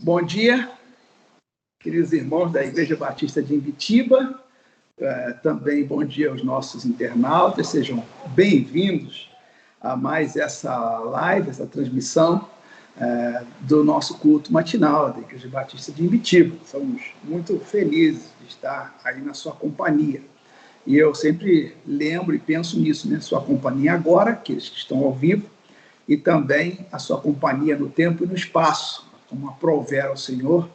Bom dia, queridos irmãos da Igreja Batista de Imbitiba. Também bom dia aos nossos internautas. Sejam bem-vindos a mais essa live, essa transmissão do nosso culto matinal da Igreja Batista de Imbitiba. Somos muito felizes de estar aí na sua companhia. E eu sempre lembro e penso nisso, né? Sua companhia agora, aqueles que estão ao vivo, e também a sua companhia no tempo e no espaço, como aprover ao Senhor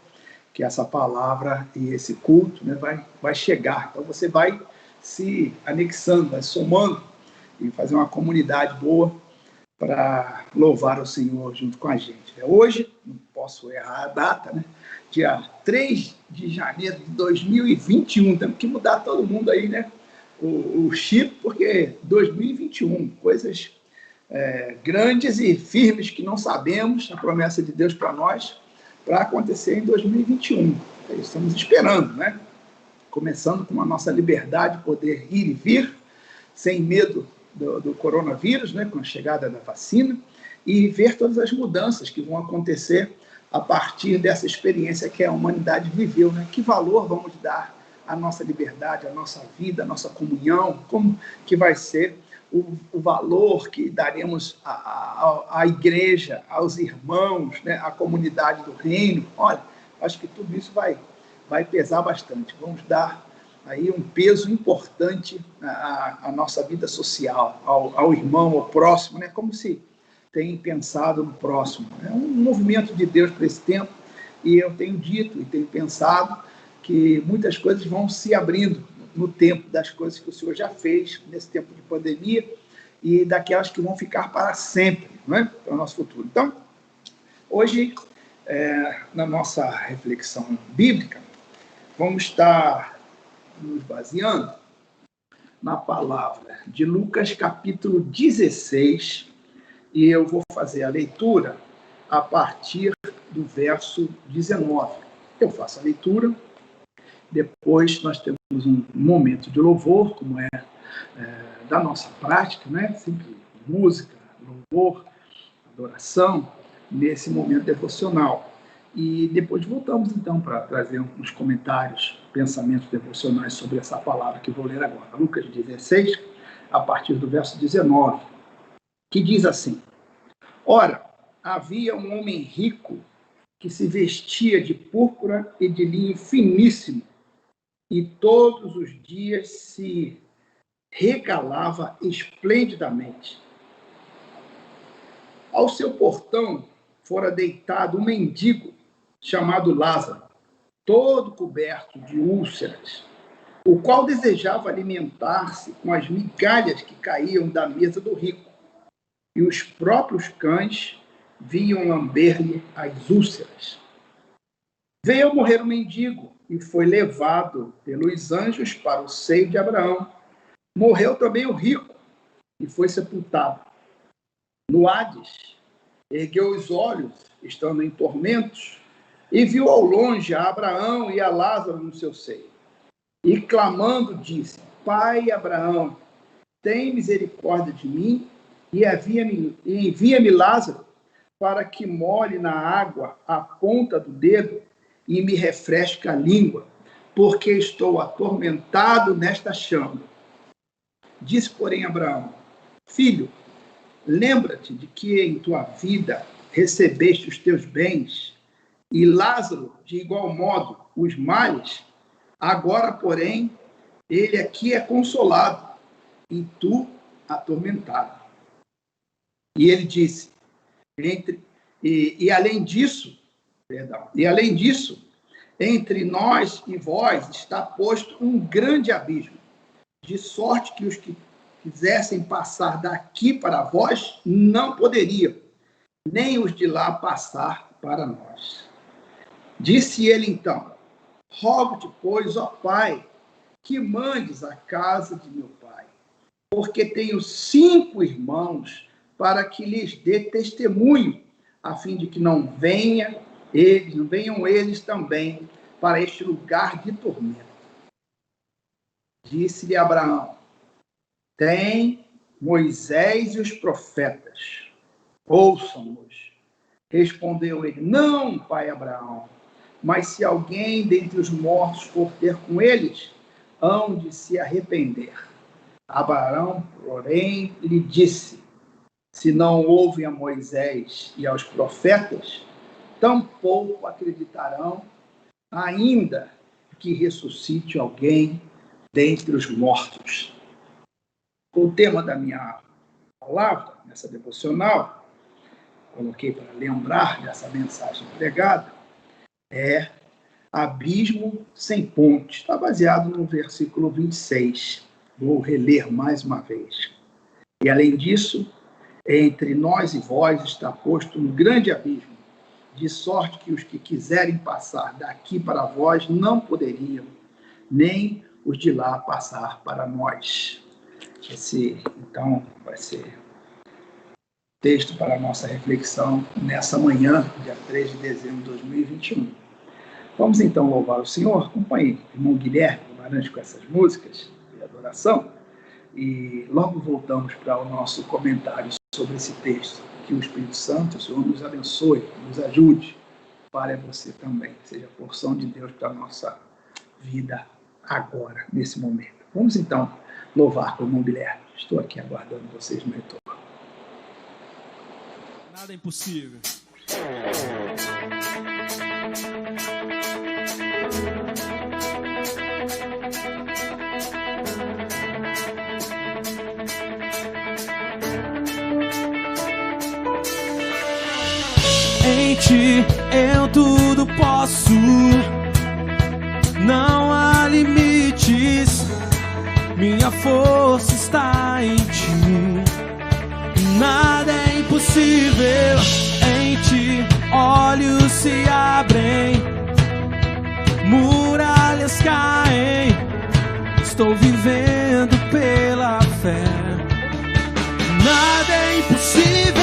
que essa palavra e esse culto, né, vai chegar. Então você vai se anexando, vai somando e fazer uma comunidade boa para louvar o Senhor junto com a gente. Hoje, não posso errar a data, né? Dia 3 de janeiro de 2021, temos que mudar todo mundo aí, né? O chip, porque 2021, coisas grandes e firmes que não sabemos, a promessa de Deus para nós, para acontecer em 2021. Estamos esperando, né? Começando com a nossa liberdade de poder ir e vir, sem medo do coronavírus, né? Com a chegada da vacina, e ver todas as mudanças que vão acontecer a partir dessa experiência que a humanidade viveu, né? Que valor vamos dar à nossa liberdade, à nossa vida, à nossa comunhão, como que vai ser o valor que daremos à igreja, aos irmãos, né, à comunidade do reino. Olha, acho que tudo isso vai pesar bastante. Vamos dar aí um peso importante à nossa vida social, ao irmão, ao próximo, né, como se tem pensado no próximo. É um movimento de Deus para esse tempo, e eu tenho dito e tenho pensado que muitas coisas vão se abrindo no tempo das coisas que o Senhor já fez nesse tempo de pandemia e daquelas que vão ficar para sempre, não é? Para o nosso futuro. Então, hoje, na nossa reflexão bíblica, vamos estar nos baseando na palavra de Lucas, capítulo 16, e eu vou fazer a leitura a partir do verso 19. Eu faço a leitura. Depois nós temos um momento de louvor, como da nossa prática, né? Sempre música, louvor, adoração, nesse momento devocional. E depois voltamos, então, para trazer uns comentários, pensamentos devocionais sobre essa palavra que vou ler agora. Lucas 16, a partir do verso 19, que diz assim: Ora, havia um homem rico que se vestia de púrpura e de linho finíssimo, e todos os dias se regalava esplendidamente. Ao seu portão fora deitado um mendigo chamado Lázaro, todo coberto de úlceras, o qual desejava alimentar-se com as migalhas que caíam da mesa do rico, e os próprios cães vinham lamber-lhe as úlceras. Veio a morrer o mendigo e foi levado pelos anjos para o seio de Abraão. Morreu também o rico e foi sepultado. No Hades, ergueu os olhos, estando em tormentos, e viu ao longe a Abraão e a Lázaro no seu seio. E clamando, disse: Pai Abraão, tem misericórdia de mim e envia-me Lázaro para que molhe na água a ponta do dedo e me refresque a língua, porque estou atormentado nesta chama. Disse, porém, Abraão: Filho, lembra-te de que em tua vida recebeste os teus bens, e Lázaro, de igual modo, os males. Agora, porém, ele aqui é consolado, e tu atormentado. E ele disse, além disso, entre nós e vós está posto um grande abismo, de sorte que os que quisessem passar daqui para vós não poderiam, nem os de lá passar para nós. Disse ele então: Rogo-te, pois, ó Pai, que mandes à casa de meu pai, porque tenho 5 irmãos, para que lhes dê testemunho, a fim de que não venham eles também para este lugar de tormento. Disse-lhe Abraão: Tem Moisés e os profetas, ouçam-nos. Respondeu ele: não, pai Abraão, mas se alguém dentre os mortos for ter com eles, hão de se arrepender. Abraão, porém, lhe disse: se não ouvem a Moisés e aos profetas, tampouco acreditarão, ainda que ressuscite alguém dentre os mortos. O tema da minha palavra, nessa devocional, coloquei para lembrar dessa mensagem pregada, é abismo sem ponte. Está baseado no versículo 26. Vou reler mais uma vez. E além disso, entre nós e vós está posto um grande abismo, de sorte que os que quiserem passar daqui para vós não poderiam, nem os de lá passar para nós. Esse, então, vai ser texto para a nossa reflexão nessa manhã, dia 3 de dezembro de 2021. Vamos então louvar o Senhor. Acompanhe o irmão Guilherme Guimarães com essas músicas de adoração e logo voltamos para o nosso comentário sobre esse texto. Que o Espírito Santo, o Senhor, nos abençoe, nos ajude. Para você também, seja porção de Deus para a nossa vida agora, nesse momento. Vamos então louvar com o irmão Guilherme. Estou aqui aguardando vocês no retorno. Nada é impossível. Em ti eu tudo posso, não há limites, minha força está em ti. Nada é impossível, em ti olhos se abrem, muralhas caem, estou vivendo pela fé. Nada é impossível.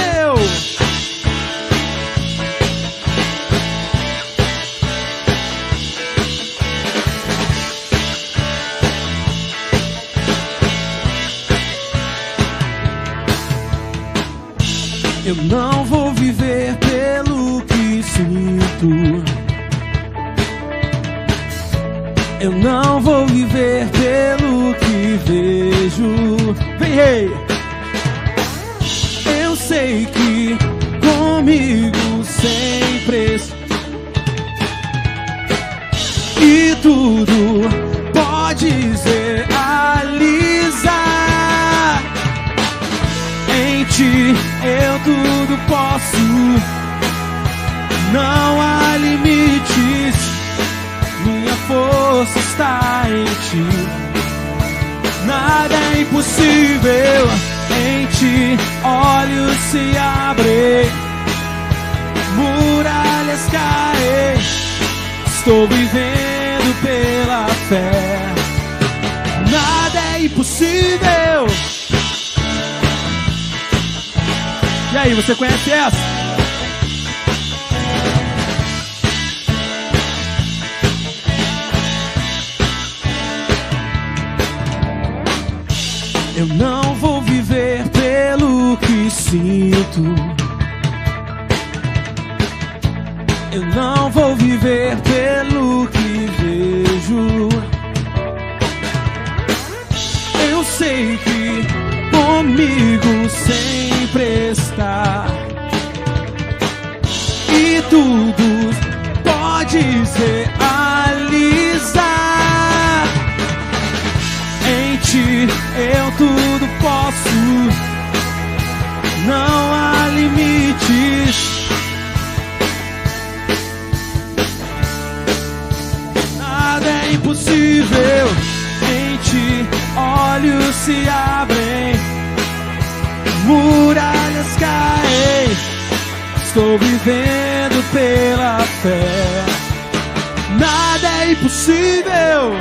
Eu não vou viver pelo que sinto, eu não vou viver pelo que vejo. Vem, rei! Eu sei que comigo sempre e tudo pode se realizar. Em ti eu tudo posso, não há limites, minha força está em ti. Nada é impossível, em ti olhos se abrem, muralhas caem, estou vivendo pela fé. Nada é impossível. E aí, você conhece essa? Eu não vou viver pelo que sinto, eu não vou viver pelo que vejo. Eu sei que comigo sempre está e tudo pode se realizar. Em ti eu tudo posso, não há limites, nada é impossível. Em ti olhos se abrem, muralhas caem, estou vivendo pela fé. Nada é impossível.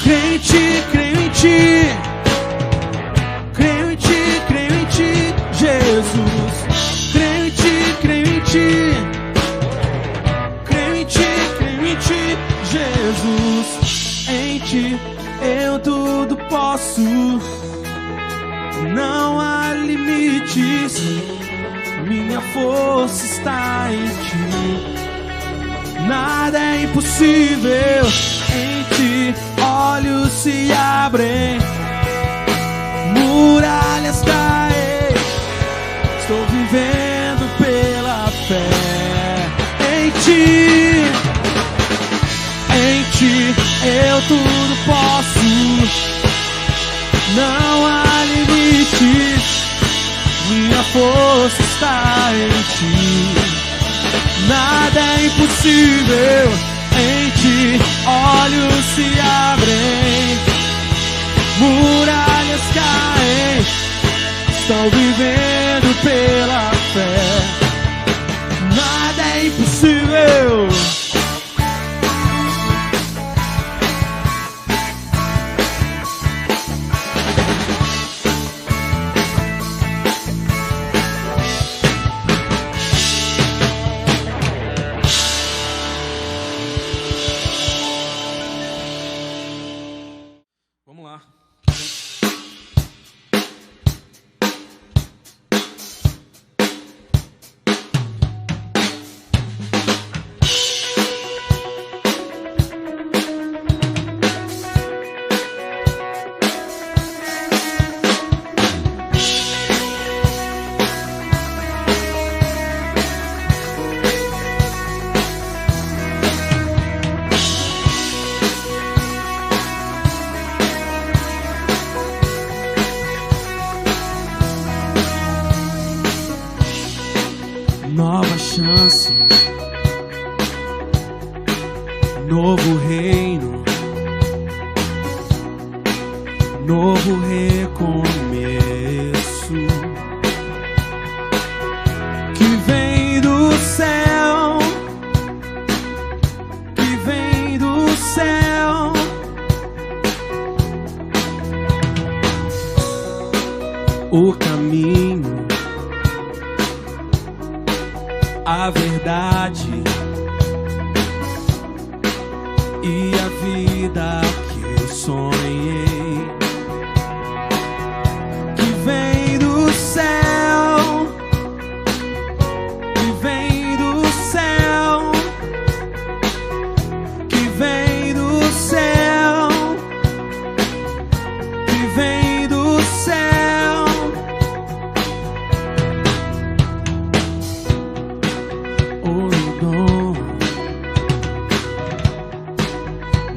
Creio em ti, creio em ti, creio em ti, creio em ti, Jesus. Creio em ti, posso. Não há limites, minha força está em ti. Nada é impossível em ti. Olhos se abrem, muralhas caem. Estou vivendo pela fé em ti. Em ti eu tudo posso. Não há limites, minha força está em ti. Nada é impossível em ti. Olhos se abrem, muralhas caem. Estou vivendo pela fé. Nada é impossível. Nova chance, novo reino, novo recomeço, que vem do céu, que vem do céu. O caminho, a verdade e a vida que eu sonhei, que vem do céu, que vem do céu, que vem do céu, que vem do céu.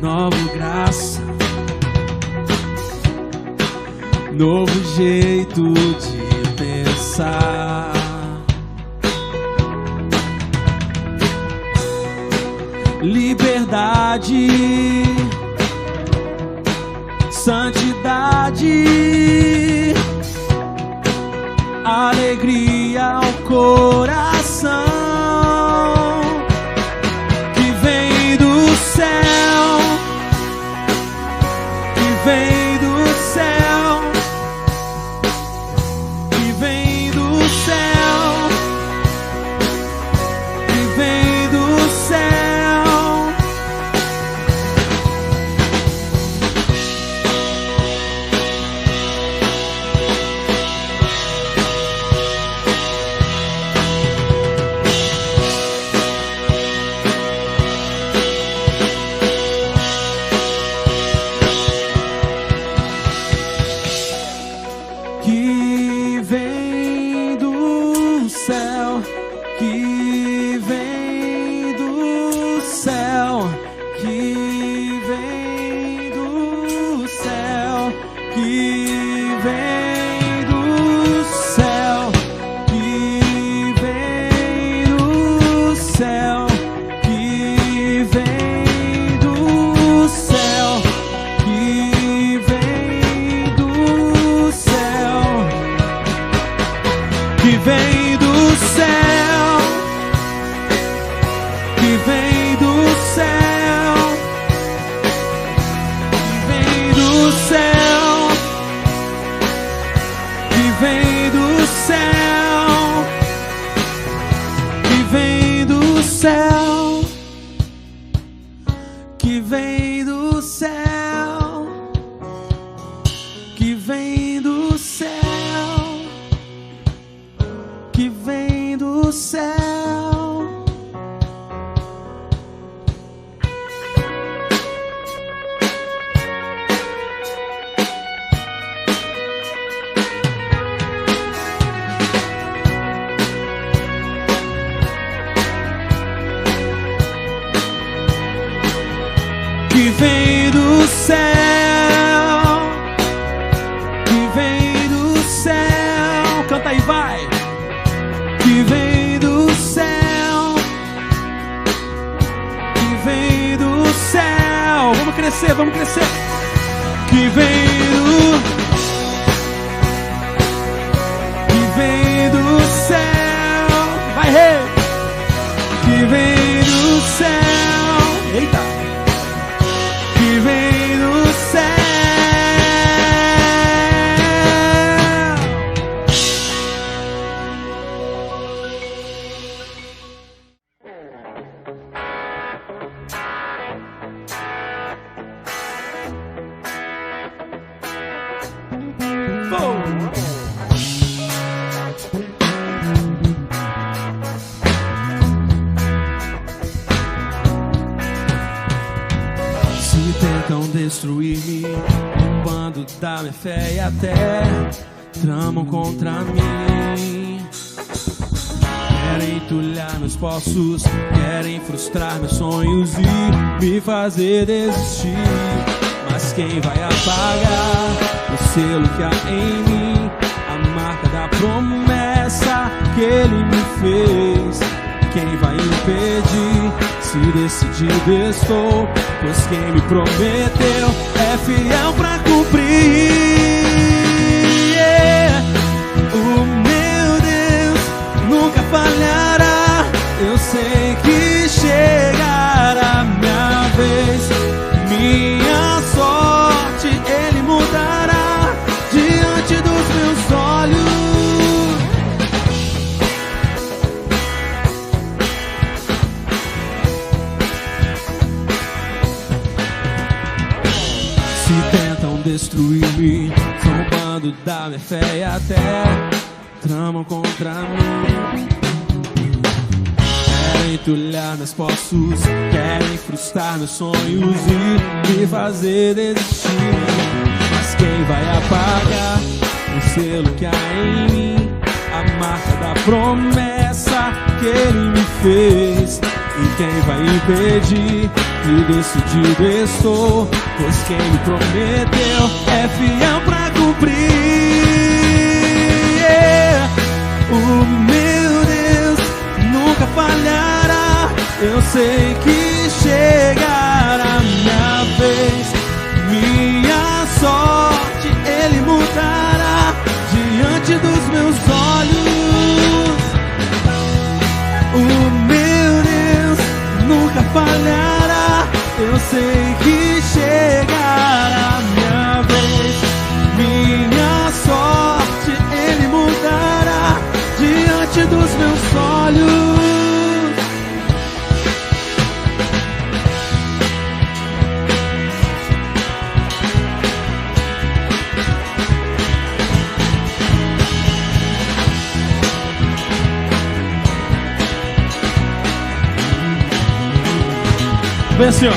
Nova graça, novo jeito de pensar, liberdade, santidade, alegria ao coração. Vem do céu, que vem do céu, que vem do céu. Que vem do céu, que vem do céu, que vem do céu, que vem do céu, que vem do céu, que vem do céu, que vem do céu. Que vem do céu, que vem do céu, que vem do céu, que vem do céu, que vem do céu, que vem do céu. do céu. Que vem do céu, que vem do céu. Canta aí, vai. Que vem do céu, que vem do céu. Vamos crescer, vamos crescer. Que vem do céu. Vai, rei. Que vem do céu. Eita. Que vem do céu. Se tentam destruir-me, roubando da minha fé e até tramam contra mim. Querem entulhar meus poços, querem frustrar meus sonhos e me fazer desistir. Mas quem vai apagar o selo que há em mim, a marca da promessa que ele me fez? Quem vai impedir? Se decidido estou, pois quem me prometeu é fiel pra cumprir. O meu Deus nunca falhará. Eu sei que chegará minha vez, minha sorte ele mudará diante dos meus olhos. Se tentam destruir-me, zombando da minha fé e até tramam contra mim. Querem entulhar meus poços, querem frustrar meus sonhos e me fazer desistir. Mas quem vai apagar o selo que há em mim, a marca da promessa que ele me fez? E quem vai impedir? Que decidido estou, pois quem me prometeu é fiel pra cumprir. O meu Deus nunca falhará. Eu sei que chegará minha vez, minha sorte ele mudará diante dos meus olhos. O meu Deus nunca falhará. Eu sei que chegará minha vez, minha sorte ele mudará diante dos meus olhos. Vem assim, ó.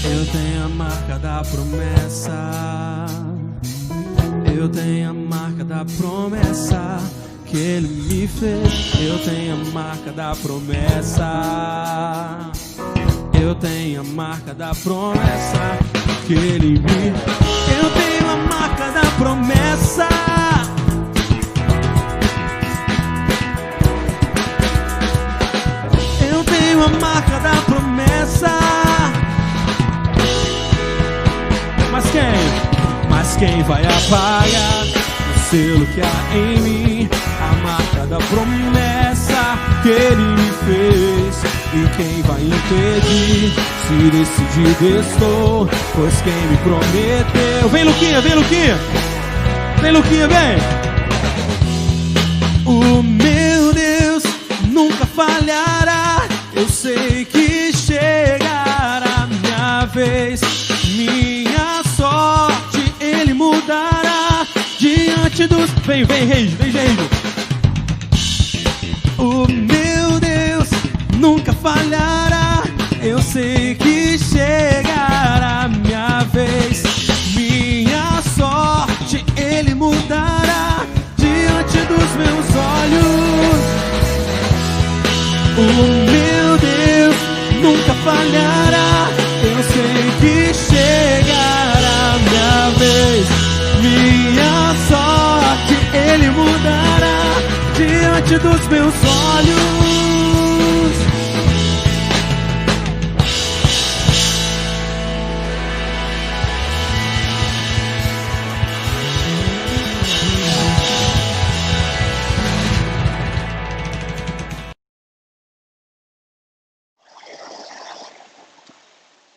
Eu tenho a marca da promessa. Eu tenho a marca da promessa que ele me fez. Eu tenho a marca da promessa. Eu tenho a marca da promessa que ele me... Eu tenho a marca da promessa. Eu tenho a marca da promessa. Mas quem vai apagar o selo que há em mim, a marca da promessa que ele me fez? E quem vai impedir? Se decidido estou, pois quem me prometeu... Vem, Luquinha, vem, Luquinha. Vem, Luquinha, vem. O meu Deus nunca falhará. Eu sei que chegará minha vez, minha sorte ele mudará diante dos... Vem, vem, Reis, vem, Reis. falhará. Eu sei que chegará minha vez, minha sorte Ele mudará diante dos meus olhos. O meu Deus nunca falhará. Eu sei que chegará minha vez, minha sorte Ele mudará diante dos meus olhos.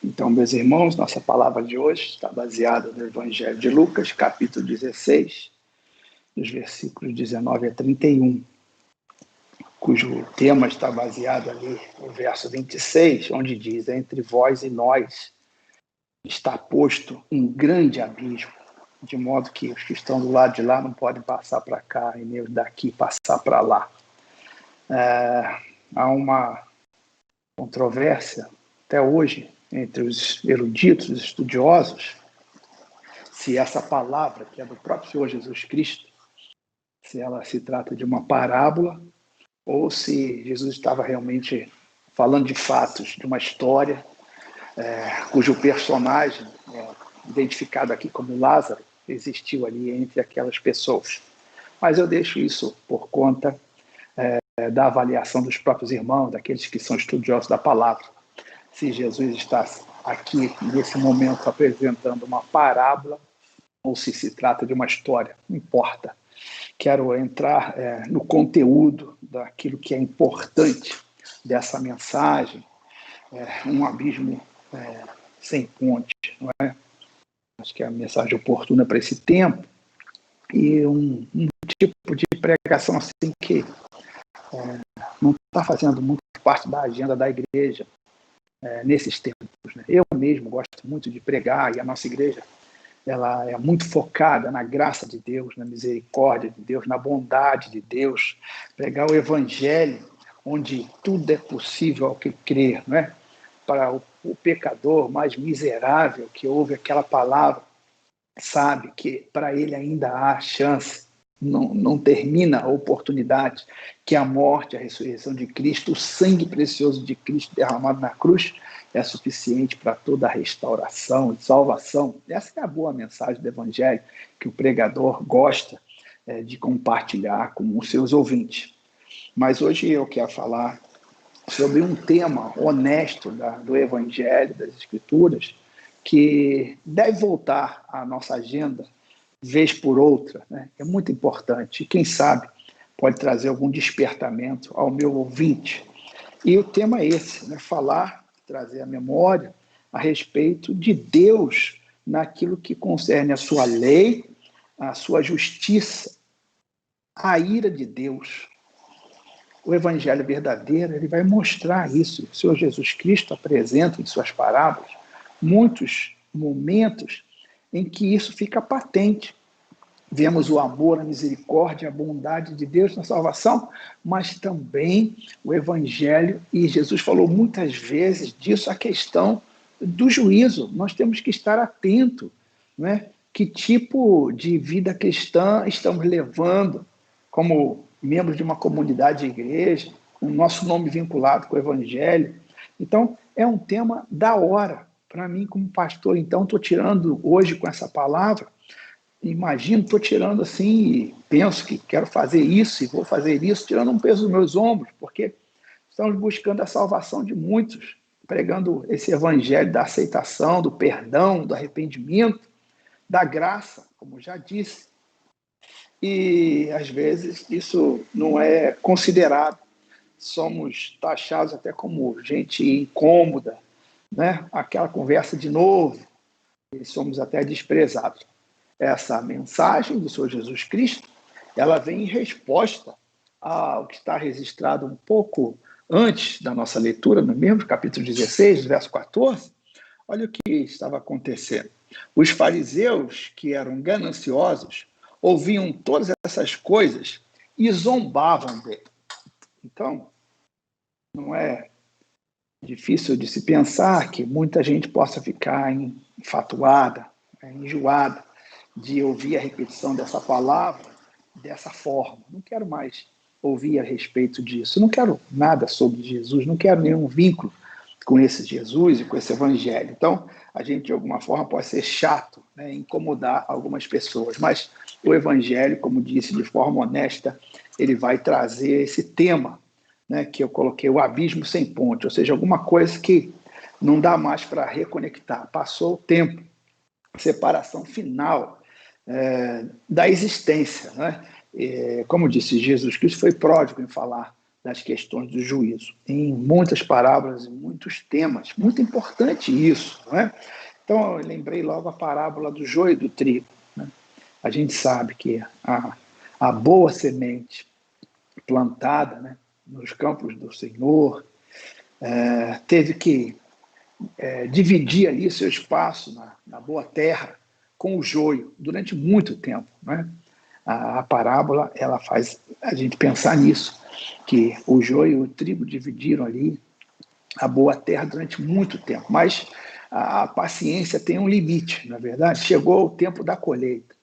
Então, meus irmãos, nossa palavra de hoje está baseada no Evangelho de Lucas, capítulo 16, dos versículos 19 a 31, cujo tema está baseado ali no verso 26, onde diz: entre vós e nós está posto um grande abismo, de modo que os que estão do lado de lá não podem passar para cá e nem os daqui passar para lá. Há uma controvérsia até hoje entre os eruditos, os estudiosos, se essa palavra, que é do próprio Senhor Jesus Cristo, se ela se trata de uma parábola ou se Jesus estava realmente falando de fatos, de uma história, cujo personagem, identificado aqui como Lázaro, existiu ali entre aquelas pessoas. Mas eu deixo isso por conta da avaliação dos próprios irmãos, daqueles que são estudiosos da palavra. Se Jesus está aqui, nesse momento, apresentando uma parábola, ou se trata de uma história, não importa. Quero entrar no conteúdo daquilo que é importante dessa mensagem, um abismo sem ponte, não é? Acho que é a mensagem oportuna para esse tempo, e um tipo de pregação assim que não está fazendo muito parte da agenda da igreja nesses tempos, né? Eu mesmo gosto muito de pregar, e a nossa igreja ela é muito focada na graça de Deus, na misericórdia de Deus, na bondade de Deus, pregar o evangelho onde tudo é possível ao que crer, não é? Para o pecador mais miserável que ouve aquela palavra, sabe que para ele ainda há chance, não termina a oportunidade, que a morte, a ressurreição de Cristo, o sangue precioso de Cristo derramado na cruz é suficiente para toda a restauração e salvação. Essa é a boa mensagem do Evangelho que o pregador gosta de compartilhar com os seus ouvintes. Mas hoje eu quero falar sobre um tema honesto do Evangelho, das Escrituras, que deve voltar à nossa agenda vez por outra, né? É muito importante. E quem sabe pode trazer algum despertamento ao meu ouvinte. E o tema é esse, né? Falar, trazer a memória a respeito de Deus naquilo que concerne a sua lei, a sua justiça, a ira de Deus. O Evangelho verdadeiro, ele vai mostrar isso. O Senhor Jesus Cristo apresenta em suas parábolas muitos momentos em que isso fica patente. Vemos o amor, a misericórdia, a bondade de Deus na salvação, mas também o Evangelho, e Jesus falou muitas vezes disso, a questão do juízo. Nós temos que estar atentos, né? Que tipo de vida cristã estamos levando como membros de uma comunidade de igreja, com o nosso nome vinculado com o Evangelho. Então, é um tema da hora. Para mim, como pastor, então, estou tirando hoje com essa palavra, imagino, estou tirando assim, penso que quero fazer isso e vou fazer isso, tirando um peso dos meus ombros, porque estamos buscando a salvação de muitos, pregando esse evangelho da aceitação, do perdão, do arrependimento, da graça, como já disse. E, às vezes, isso não é considerado. Somos taxados até como gente incômoda, né? Aquela conversa de novo, e somos até desprezados. Essa mensagem do Senhor Jesus Cristo, ela vem em resposta ao que está registrado um pouco antes da nossa leitura, no mesmo capítulo 16, verso 14. Olha o que estava acontecendo. Os fariseus, que eram gananciosos, ouviam todas essas coisas e zombavam dele. Então, não é difícil de se pensar que muita gente possa ficar enfatuada, enjoada de ouvir a repetição dessa palavra dessa forma. Não quero mais ouvir a respeito disso. Não quero nada sobre Jesus, não quero nenhum vínculo com esse Jesus e com esse evangelho. Então, a gente, de alguma forma, pode ser chato, né, incomodar algumas pessoas, mas o evangelho, como disse, de forma honesta, ele vai trazer esse tema, né, que eu coloquei, o abismo sem ponte, ou seja, alguma coisa que não dá mais para reconectar. Passou o tempo, separação final da existência, né? Como disse, Jesus Cristo foi pródigo em falar das questões do juízo, em muitas parábolas, em muitos temas, muito importante isso, né? Então, eu lembrei logo a parábola do joio e do trigo, né? A gente sabe que a boa semente plantada, né, nos campos do Senhor, teve que dividir ali seu espaço na boa terra com o joio durante muito tempo, né? A parábola ela faz a gente pensar nisso, que o joio e o trigo dividiram ali a boa terra durante muito tempo, mas a paciência tem um limite, na verdade. Chegou o tempo da colheita.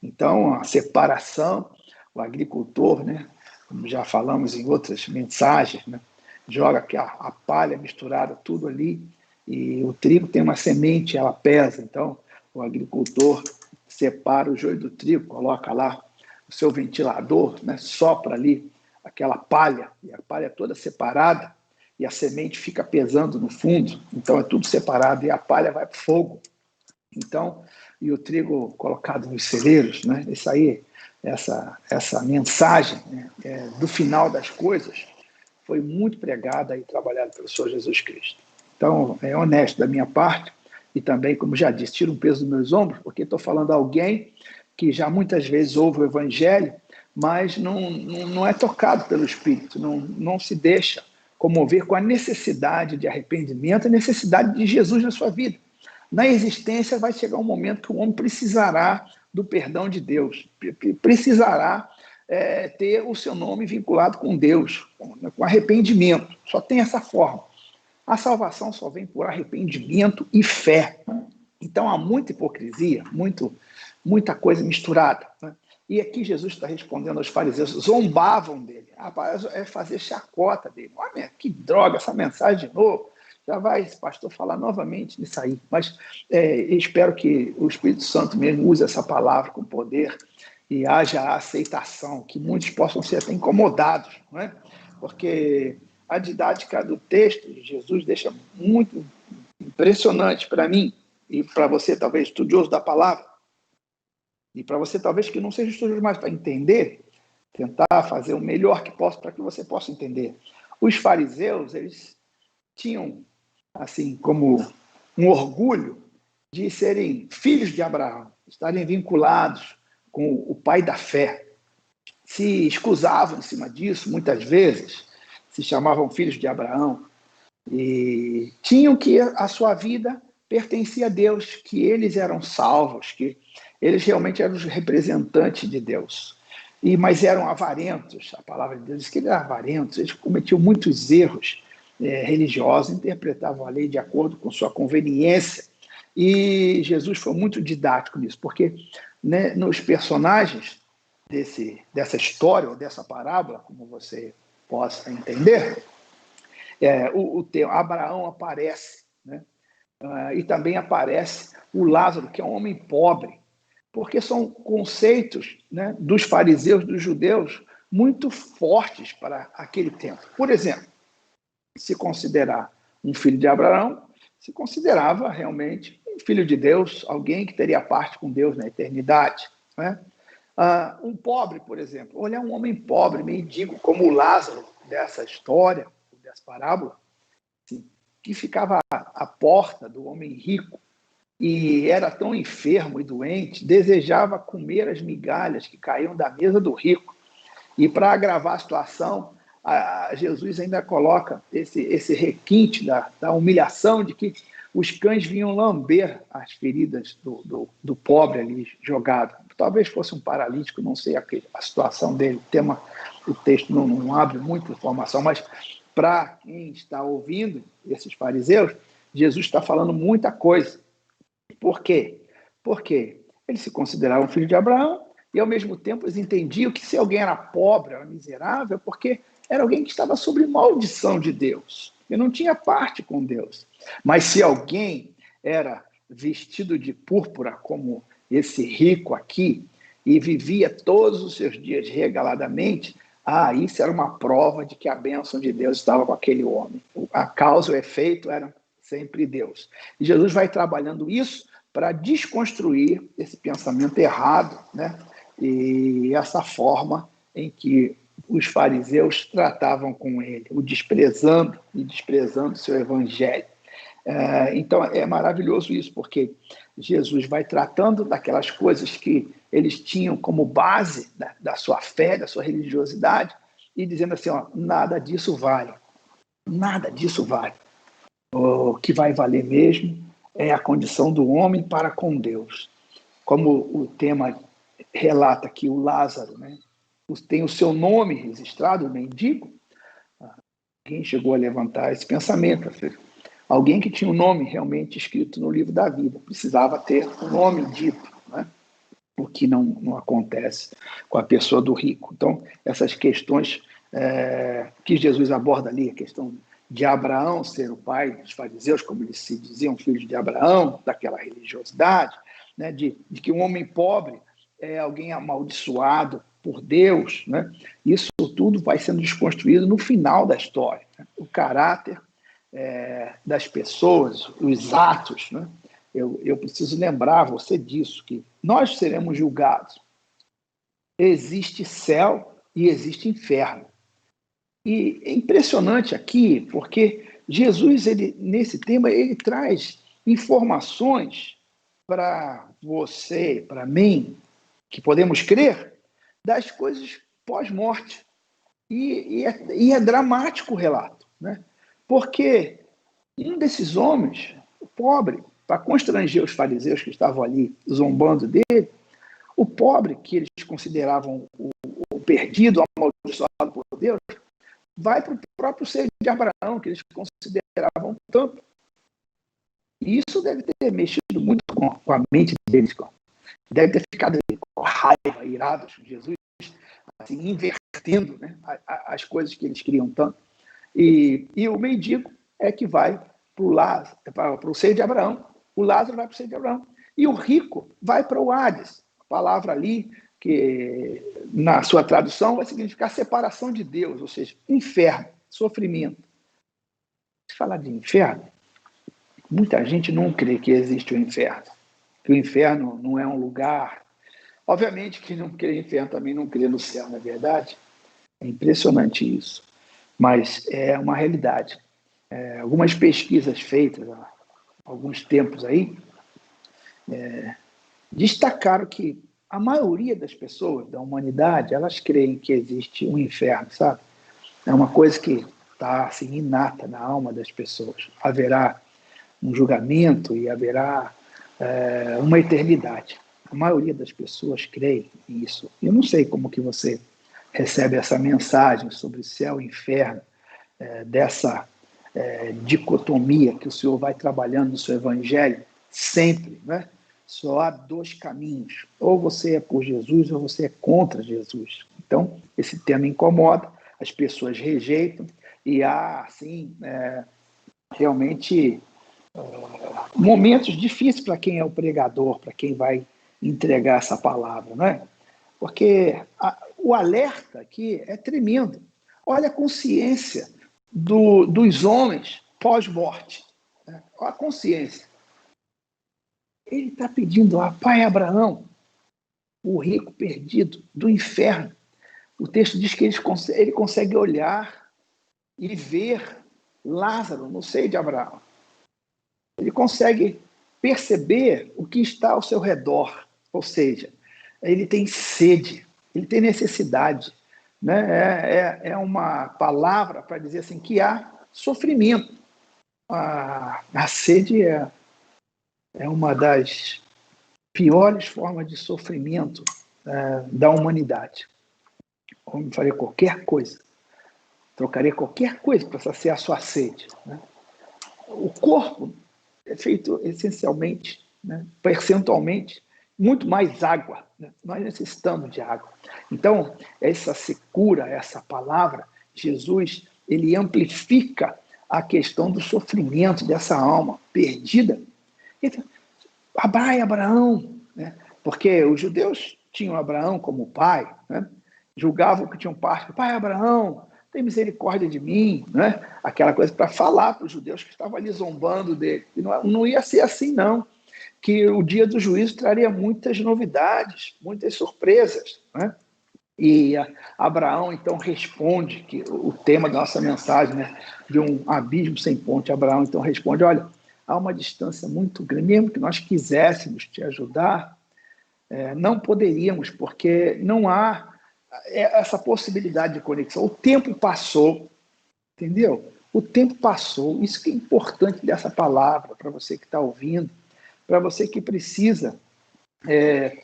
Então, a separação, o agricultor, né, como já falamos em outras mensagens, né, joga a palha misturada tudo ali, e o trigo tem uma semente, ela pesa. Então, o agricultor separa o joio do trigo, coloca lá o seu ventilador, né, sopra ali aquela palha, e a palha é toda separada, e a semente fica pesando no fundo, então é tudo separado, e a palha vai para o fogo. Então, e o trigo colocado nos celeiros, né? Isso aí, essa mensagem, né, do final das coisas foi muito pregada e trabalhada pelo Senhor Jesus Cristo. Então, é honesto da minha parte, e também, como já disse, tira um peso dos meus ombros, porque estou falando a alguém que já muitas vezes ouve o Evangelho, mas não é tocado pelo Espírito, não se deixa comover com a necessidade de arrependimento, a necessidade de Jesus na sua vida. Na existência vai chegar um momento que o homem precisará do perdão de Deus, precisará ter o seu nome vinculado com Deus, com arrependimento. Só tem essa forma. A salvação só vem por arrependimento e fé. Então há muita hipocrisia, muita coisa misturada, né? E aqui Jesus está respondendo aos fariseus, zombavam dele, fazer chacota dele. Olha, que droga, essa mensagem de novo. Já vai esse pastor falar novamente nisso aí. Mas espero que o Espírito Santo mesmo use essa palavra com poder e haja a aceitação, que muitos possam ser até incomodados, não é? Porque a didática do texto de Jesus deixa muito impressionante para mim e para você, talvez, estudioso da palavra, e para você, talvez, que não seja estudioso mais, para entender, tentar fazer o melhor que possa para que você possa entender. Os fariseus, eles tinham, assim, como um orgulho de serem filhos de Abraão, estarem vinculados com o pai da fé. Se escusavam em cima disso, muitas vezes, se chamavam filhos de Abraão, e tinham que a sua vida pertencia a Deus, que eles eram salvos, que eles realmente eram os representantes de Deus. Mas eram avarentos, a palavra de Deus diz que eles eram avarentos, eles cometiam muitos erros religiosos, interpretavam a lei de acordo com sua conveniência. E Jesus foi muito didático nisso, porque, né, nos personagens dessa história, ou dessa parábola, como você possa entender, o Abraão aparece, né? E também aparece o Lázaro, que é um homem pobre, porque são conceitos, né, dos fariseus, dos judeus, muito fortes para aquele tempo. Por exemplo, se considerar um filho de Abraão, se considerava realmente um filho de Deus, alguém que teria parte com Deus na eternidade, né? Um pobre, por exemplo, olhar um homem pobre, mendigo, como o Lázaro dessa história, dessa parábola, assim, que ficava à porta do homem rico e era tão enfermo e doente, desejava comer as migalhas que caíam da mesa do rico. E para agravar a situação, Jesus ainda coloca esse requinte da humilhação de que os cães vinham lamber as feridas do pobre ali jogado. Talvez fosse um paralítico, não sei a situação dele, o texto não abre muita informação, mas para quem está ouvindo, esses fariseus, Jesus está falando muita coisa. Por quê? Porque eles se consideravam filhos de Abraão e, ao mesmo tempo, eles entendiam que se alguém era pobre, era miserável, porque era alguém que estava sob maldição de Deus e não tinha parte com Deus. Mas se alguém era vestido de púrpura, como esse rico aqui, e vivia todos os seus dias regaladamente, isso era uma prova de que a bênção de Deus estava com aquele homem. A causa e o efeito eram sempre Deus. E Jesus vai trabalhando isso para desconstruir esse pensamento errado, né? E essa forma em que os fariseus tratavam com ele, o desprezando e desprezando seu evangelho. Então, é maravilhoso isso, porque Jesus vai tratando daquelas coisas que eles tinham como base da sua fé, da sua religiosidade, e dizendo assim, nada disso vale. Nada disso vale. O que vai valer mesmo é a condição do homem para com Deus. Como o tema relata aqui, o Lázaro, né? Tem o seu nome registrado, o mendigo. Alguém chegou a levantar esse pensamento, alguém que tinha o nome realmente escrito no livro da vida, precisava ter o nome dito, né? O que não acontece com a pessoa do rico. Então, essas questões que Jesus aborda ali, a questão de Abraão ser o pai dos fariseus, como eles se diziam, filhos de Abraão, daquela religiosidade, né? de que um homem pobre é alguém amaldiçoado por Deus, né? Isso tudo vai sendo desconstruído no final da história, né? O caráter das pessoas, os atos, né? Eu preciso lembrar você disso, que nós seremos julgados. Existe céu e existe inferno. E é impressionante aqui, porque Jesus, nesse tema, ele traz informações para você, para mim, que podemos crer, das coisas pós-morte. E é dramático o relato, né? Porque um desses homens, o pobre, para constranger os fariseus que estavam ali zombando dele, o pobre, que eles consideravam o perdido, amaldiçoado por Deus, vai para o próprio seio de Abraão, que eles consideravam tanto. E isso deve ter mexido muito com a mente deles. Deve ter ficado com raiva, irados com Jesus, assim, invertendo, né, as coisas que eles queriam tanto. E o mendigo é que vai para o seio de Abraão. O Lázaro vai para o seio de Abraão. E o rico vai para o Hades. A palavra ali, que na sua tradução vai significar separação de Deus, ou seja, inferno, sofrimento. Se falar de inferno, muita gente não crê que existe o inferno, que o inferno não é um lugar. Obviamente que não crê em inferno também não crê no céu, não é verdade? É impressionante isso, mas é uma realidade. Algumas pesquisas feitas há alguns tempos aí destacaram que a maioria das pessoas da humanidade, elas creem que existe um inferno, sabe? É uma coisa que está assim, inata na alma das pessoas. Haverá um julgamento e haverá uma eternidade. A maioria das pessoas crê nisso. Eu não sei como que você recebe essa mensagem sobre céu e inferno, dessa dicotomia que o Senhor vai trabalhando no seu evangelho sempre, né? Só há dois caminhos, ou você é por Jesus ou você é contra Jesus. Então, esse tema incomoda, as pessoas rejeitam e há, assim, realmente momentos difíceis para quem é o pregador, para quem vai entregar essa palavra, não é? Porque o alerta aqui é tremendo. Olha a consciência dos homens pós-morte. Né? Olha a consciência. Ele está pedindo a pai Abraão, o rico perdido do inferno. O texto diz que ele consegue olhar e ver Lázaro no seio de Abraão. Ele consegue perceber o que está ao seu redor, ou seja, ele tem sede, ele tem necessidade, né? É uma palavra para dizer assim que há sofrimento. A sede é uma das piores formas de sofrimento da humanidade. O homem faria qualquer coisa trocaria qualquer coisa para saciar a sua sede, né? O corpo é feito essencialmente, né, percentualmente, muito mais água, né? Nós necessitamos de água. Então, essa secura, essa palavra, Jesus, ele amplifica a questão do sofrimento dessa alma perdida. Então, Abraão, né? Porque os judeus tinham Abraão como pai, né? Julgavam que tinham parte, pai Abraão, tem misericórdia de mim, né? Aquela coisa para falar para os judeus que estavam ali zombando dele. E não ia ser assim, não. Que o dia do juízo traria muitas novidades, muitas surpresas, né? E Abraão, então, responde, que o tema da nossa mensagem, né, de um abismo sem ponte, Abraão, então, responde, olha, há uma distância muito grande, mesmo que nós quiséssemos te ajudar, não poderíamos, porque não há essa possibilidade de conexão. O tempo passou, entendeu? O tempo passou. Isso que é importante dessa palavra, para você que está ouvindo, para você que precisa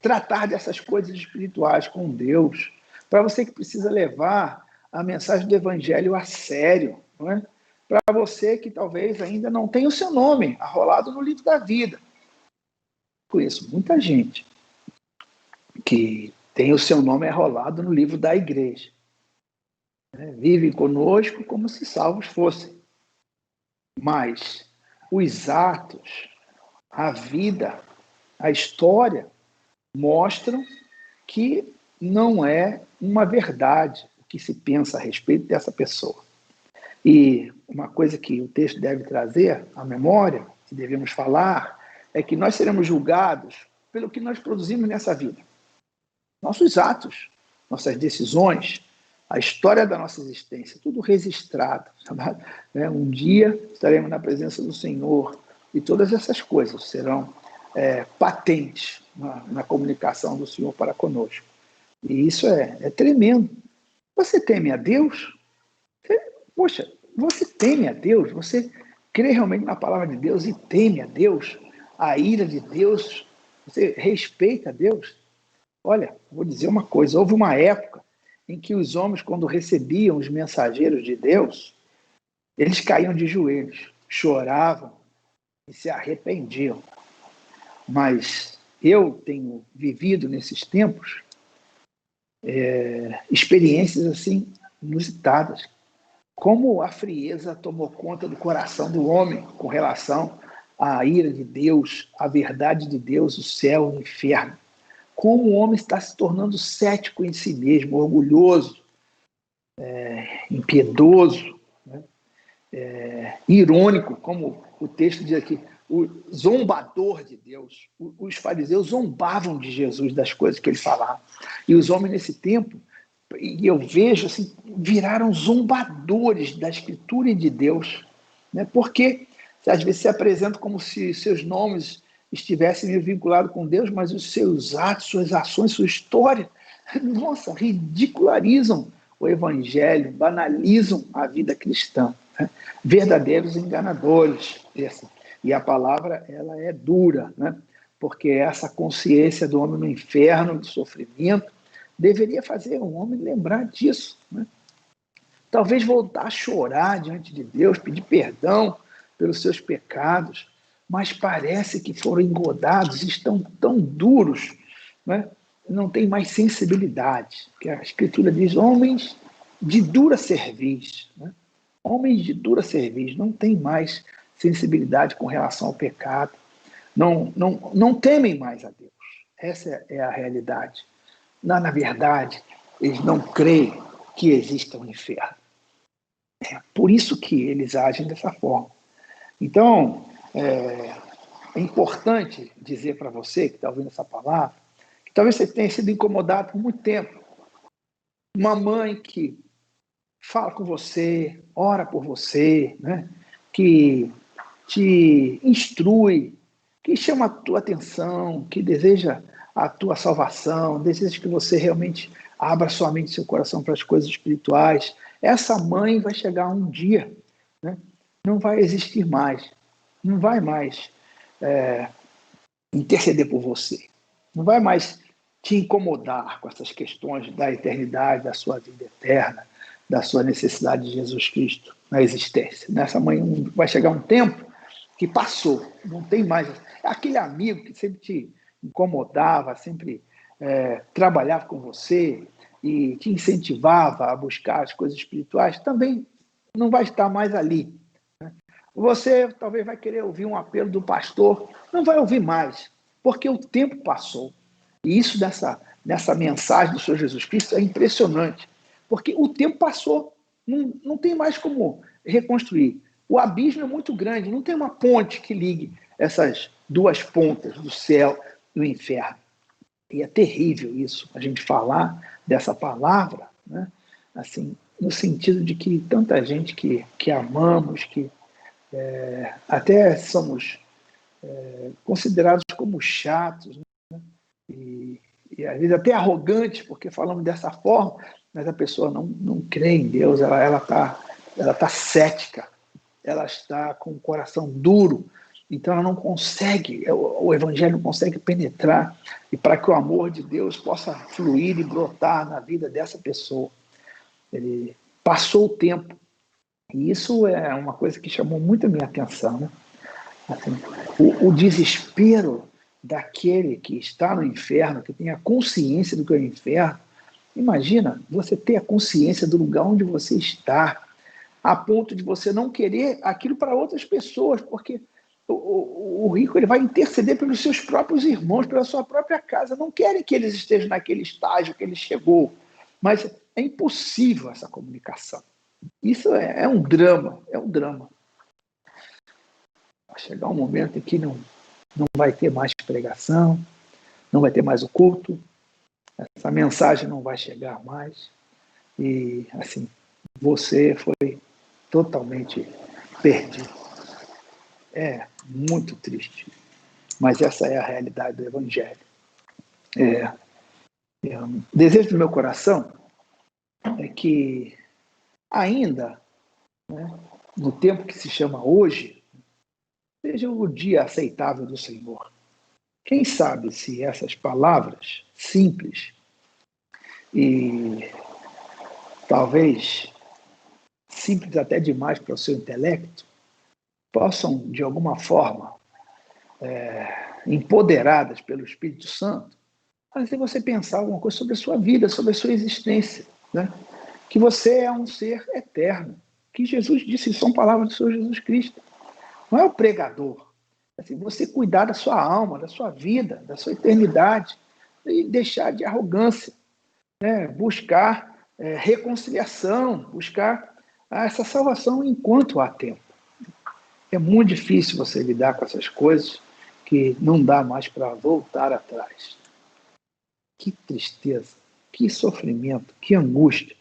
tratar dessas coisas espirituais com Deus, para você que precisa levar a mensagem do Evangelho a sério, não é? Para você que talvez ainda não tenha o seu nome arrolado no livro da vida. Conheço muita gente que tem o seu nome arrolado no livro da igreja. Vivem conosco como se salvos fossem. Mas os atos, a vida, a história mostram que não é uma verdade o que se pensa a respeito dessa pessoa. E uma coisa que o texto deve trazer à memória, que devemos falar, é que nós seremos julgados pelo que nós produzimos nessa vida. Nossos atos, nossas decisões, a história da nossa existência, tudo registrado. Sabe? Um dia estaremos na presença do Senhor e todas essas coisas serão patentes na comunicação do Senhor para conosco. E isso é tremendo. Você teme a Deus? Poxa, você teme a Deus? Você crê realmente na palavra de Deus e teme a Deus? A ira de Deus? Você respeita a Deus? Olha, vou dizer uma coisa, houve uma época em que os homens, quando recebiam os mensageiros de Deus, eles caíam de joelhos, choravam e se arrependiam. Mas eu tenho vivido nesses tempos experiências assim inusitadas. Como a frieza tomou conta do coração do homem com relação à ira de Deus, à verdade de Deus, o céu e o inferno. Como o homem está se tornando cético em si mesmo, orgulhoso, impiedoso, né? Irônico, como o texto diz aqui, o zombador de Deus. Os fariseus zombavam de Jesus, das coisas que ele falava. E os homens nesse tempo, e eu vejo assim, viraram zombadores da Escritura e de Deus, né? Porque às vezes se apresentam como se seus nomes estivessem vinculados com Deus, mas os seus atos, suas ações, sua história, nossa, ridicularizam o Evangelho, banalizam a vida cristã, né? Verdadeiros enganadores. E a palavra, ela é dura, né? Porque essa consciência do homem no inferno, do sofrimento, deveria fazer um homem lembrar disso, né? Talvez voltar a chorar diante de Deus, pedir perdão pelos seus pecados, mas parece que foram engodados, estão tão duros, né? Não tem mais sensibilidade. Que a Escritura diz, homens de dura cerviz, né? Homens de dura cerviz não têm mais sensibilidade com relação ao pecado, não temem mais a Deus. Essa é a realidade. Na verdade, eles não creem que exista um inferno. É por isso que eles agem dessa forma. Então, é importante dizer para você que está ouvindo essa palavra, que talvez você tenha sido incomodado por muito tempo. Uma mãe que fala com você, ora por você, né? Que te instrui, que chama a tua atenção, que deseja a tua salvação, deseja que você realmente abra sua mente e seu coração para as coisas espirituais. Essa mãe vai chegar um dia, né? Não vai existir mais, não vai mais interceder por você, não vai mais te incomodar com essas questões da eternidade, da sua vida eterna, da sua necessidade de Jesus Cristo na existência. Nessa manhã vai chegar um tempo que passou, não tem mais. É aquele amigo que sempre te incomodava, sempre trabalhava com você e te incentivava a buscar as coisas espirituais, também não vai estar mais ali. Você talvez vai querer ouvir um apelo do pastor, não vai ouvir mais, porque o tempo passou. E isso nessa mensagem do Senhor Jesus Cristo é impressionante, porque o tempo passou, não tem mais como reconstruir. O abismo é muito grande, não tem uma ponte que ligue essas duas pontas do céu e do inferno. E é terrível isso, a gente falar dessa palavra, né? Assim, no sentido de que tanta gente que amamos, que até somos considerados como chatos, né? E às vezes até arrogantes, porque falamos dessa forma, mas a pessoa não crê em Deus, ela tá cética, ela está com o coração duro, então ela não consegue, o evangelho não consegue penetrar, e para que o amor de Deus possa fluir e brotar na vida dessa pessoa. Ele passou o tempo, e isso é uma coisa que chamou muito a minha atenção, né? Assim, o desespero daquele que está no inferno, que tem a consciência do que é o inferno. Imagina você ter a consciência do lugar onde você está, a ponto de você não querer aquilo para outras pessoas, porque o rico ele vai interceder pelos seus próprios irmãos, pela sua própria casa. Não querem que eles estejam naquele estágio que ele chegou, mas é impossível essa comunicação. Isso é um drama, é um drama. Vai chegar um momento em que não vai ter mais pregação, não vai ter mais o culto, essa mensagem não vai chegar mais, e assim, você foi totalmente perdido. É muito triste, mas essa é a realidade do Evangelho. O desejo do meu coração é que ainda, né, no tempo que se chama hoje, seja o dia aceitável do Senhor. Quem sabe se essas palavras simples e talvez simples até demais para o seu intelecto, possam, de alguma forma, empoderadas pelo Espírito Santo, fazer você pensar alguma coisa sobre a sua vida, sobre a sua existência, né? Que você é um ser eterno, que Jesus disse, são palavras do Senhor Jesus Cristo. Não é o pregador. Assim, você cuidar da sua alma, da sua vida, da sua eternidade, e deixar de arrogância, né? Buscar reconciliação, buscar essa salvação enquanto há tempo. É muito difícil você lidar com essas coisas que não dá mais para voltar atrás. Que tristeza, que sofrimento, que angústia.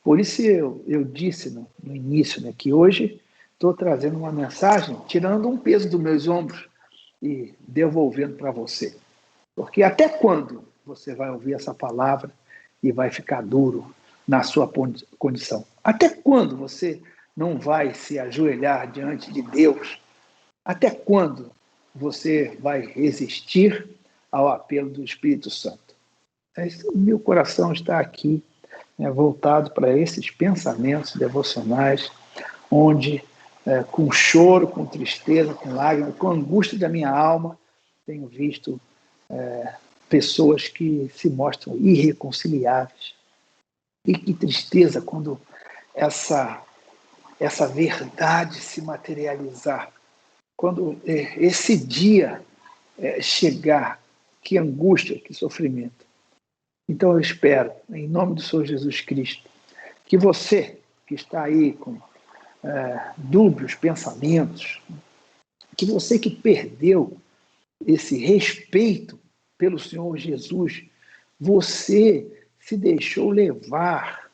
Por isso eu disse no início, né, que hoje estou trazendo uma mensagem, tirando um peso dos meus ombros e devolvendo para você. Porque até quando você vai ouvir essa palavra e vai ficar duro na sua condição? Até quando você não vai se ajoelhar diante de Deus? Até quando você vai resistir ao apelo do Espírito Santo? O meu coração está aqui, né, voltado para esses pensamentos devocionais, onde, com choro, com tristeza, com lágrimas, com angústia da minha alma, tenho visto pessoas que se mostram irreconciliáveis. E que tristeza quando essa verdade se materializar, quando esse dia chegar, que angústia, que sofrimento. Então eu espero, em nome do Senhor Jesus Cristo, que você que está aí com dúbios pensamentos, que você que perdeu esse respeito pelo Senhor Jesus, você se deixou levar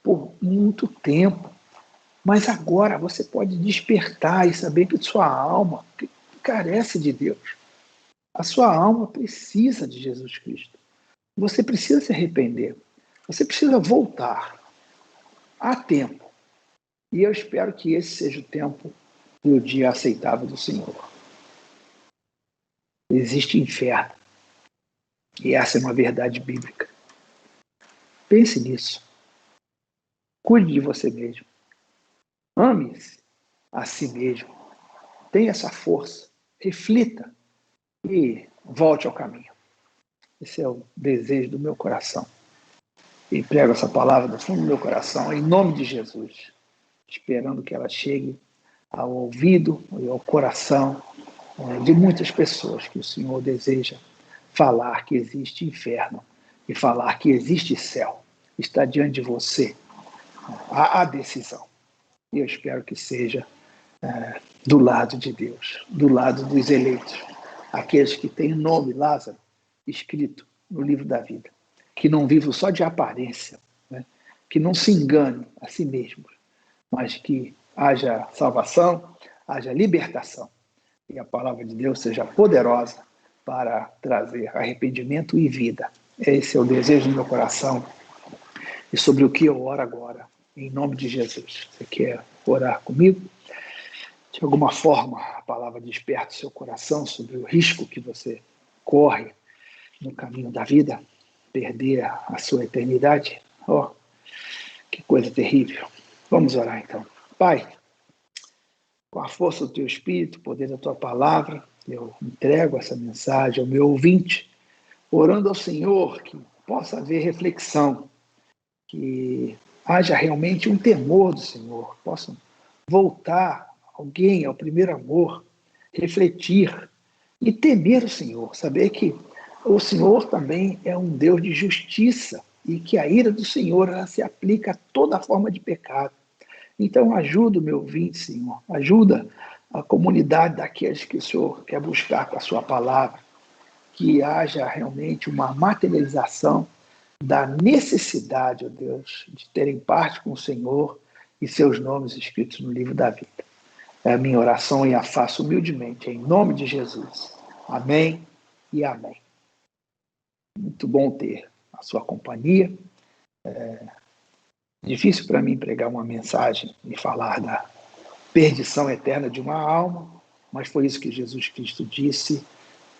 por muito tempo, mas agora você pode despertar e saber que sua alma carece de Deus. A sua alma precisa de Jesus Cristo. Você precisa se arrepender. Você precisa voltar. Há tempo. E eu espero que esse seja o tempo e o dia aceitável do Senhor. Existe inferno. E essa é uma verdade bíblica. Pense nisso. Cuide de você mesmo. Ame-se a si mesmo. Tenha essa força. Reflita e volte ao caminho. Esse é o desejo do meu coração. E prego essa palavra do fundo do meu coração, em nome de Jesus, esperando que ela chegue ao ouvido e ao coração de muitas pessoas que o Senhor deseja falar que existe inferno e falar que existe céu. Está diante de você a decisão. E eu espero que seja do lado de Deus, do lado dos eleitos, aqueles que têm o nome Lázaro escrito no livro da vida, que não vivam só de aparência, né? Que não se enganem a si mesmos, mas que haja salvação, haja libertação, e a palavra de Deus seja poderosa para trazer arrependimento e vida. Esse é o desejo do meu coração e sobre o que eu oro agora, em nome de Jesus. Você quer orar comigo? De alguma forma, a palavra desperta o seu coração sobre o risco que você corre no caminho da vida, perder a sua eternidade. Oh, que coisa terrível. Vamos orar então. Pai, com a força do teu Espírito, o poder da tua palavra, eu entrego essa mensagem ao meu ouvinte, orando ao Senhor que possa haver reflexão, que haja realmente um temor do Senhor, possam voltar alguém ao primeiro amor, refletir e temer o Senhor, saber que o Senhor também é um Deus de justiça e que a ira do Senhor ela se aplica a toda forma de pecado. Então ajuda o meu ouvinte, Senhor, ajuda a comunidade daqueles que o Senhor quer buscar com a sua palavra, que haja realmente uma materialização da necessidade, ó Deus, de terem parte com o Senhor e seus nomes escritos no livro da vida. É a minha oração e a faço humildemente, em nome de Jesus. Amém e amém. Muito bom ter a sua companhia. Difícil para mim pregar uma mensagem e falar da perdição eterna de uma alma, mas foi isso que Jesus Cristo disse,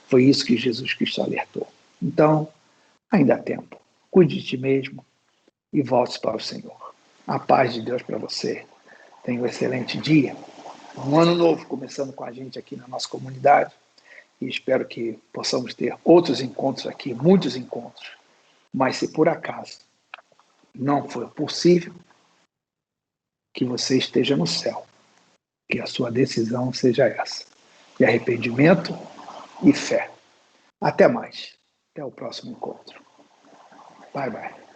foi isso que Jesus Cristo alertou. Então, ainda há tempo. Cuide de ti mesmo e volte para o Senhor. A paz de Deus para você. Tenha um excelente dia. Um ano novo começando com a gente aqui na nossa comunidade e espero que possamos ter outros encontros aqui, muitos encontros. Mas se por acaso não for possível, que você esteja no céu, que a sua decisão seja essa, de arrependimento e fé. Até mais. Até o próximo encontro. Bye, bye.